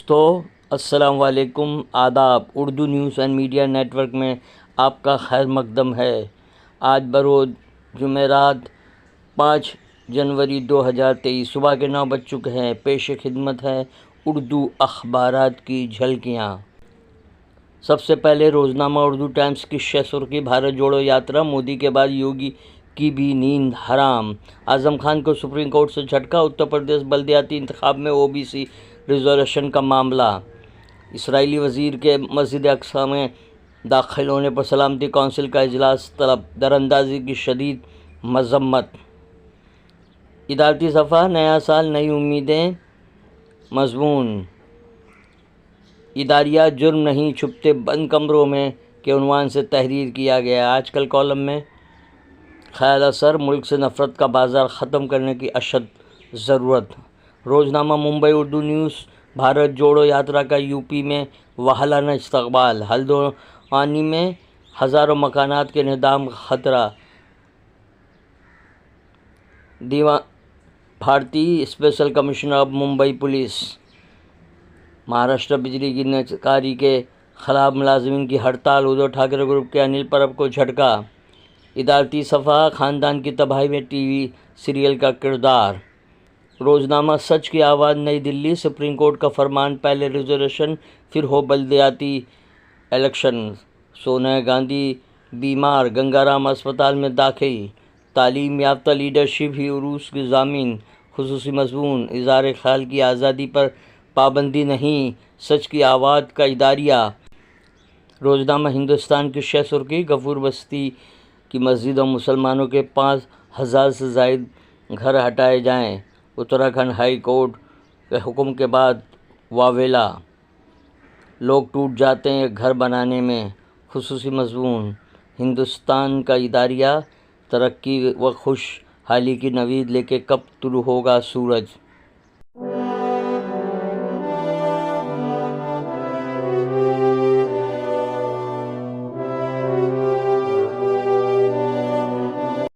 دوستو السلام علیکم، آداب۔ Urdu news and media network میں آپ کا خیر مقدم ہے۔ آج بروز جمعرات 5 جنوری 2023 صبح کے 9 بج چکے ہیں۔ پیش خدمت ہے اردو اخبارات کی جھلکیاں۔ سب سے پہلے روزنامہ اردو ٹائمز کی شہ سرخی، بھارت جوڑو یاترا، مودی کے بعد یوگی کی بھی نیند حرام۔ اعظم خان کو سپریم کورٹ سے جھٹکا، اتر پردیش بلدیاتی انتخاب میں OBC ریزرویشن کا معاملہ۔ اسرائیلی وزیر کے مسجد اقصی میں داخل ہونے پر سلامتی کونسل کا اجلاس طلب، دراندازی کی شدید مذمت۔ ادارتی صفحہ، نیا سال نئی امیدیں مضمون۔ اداریات جرم نہیں چھپتے بند کمروں میں کے عنوان سے تحریر کیا گیا۔ آج کل کالم میں خیال اثر، ملک سے نفرت کا بازار ختم کرنے کی اشد ضرورت۔ روزنامہ ممبئی اردو نیوز، بھارت جوڑو یاترا کا UP میں والہانہ استقبال، ہلدوانی میں ہزاروں مکانات کے انہدام کا خطرہ۔ بھارتی special commissioner of Mumbai police. Maharashtra بجلی گرنے کاری کے خلاف ملازمین کی ہڑتال، ادھو ٹھاکرے گروپ کے انل پرب کو جھٹکا۔ ادارتی صفحہ، خاندان کی تباہی میں TV سیریل کا کردار۔ روزنامہ سچ کی آواز، نئی دہلی، سپریم کورٹ کا فرمان، پہلے ریزرویشن پھر ہو بلدیاتی الیکشن۔ سونیا گاندھی بیمار، گنگا رام اسپتال میں داخل۔ تعلیم یافتہ لیڈرشپ ہی عروج کی ضامن۔ خصوصی مضمون، اظہار خیال کی آزادی پر پابندی نہیں، سچ کی آواز کا اداریہ۔ روزنامہ ہندوستان کی شہ سرخی، غفور بستی کی مسجد اور مسلمانوں کے 5000 سے زائد گھر ہٹائے جائیں، اتراکھنڈ ہائی کورٹ کے حکم کے بعد واویلا۔ لوگ ٹوٹ جاتے ہیں گھر بنانے میں۔ خصوصی مضمون، ہندوستان کا اداریہ، ترقی و خوش حالی کی نوید لے کے کب طلوع ہوگا سورج۔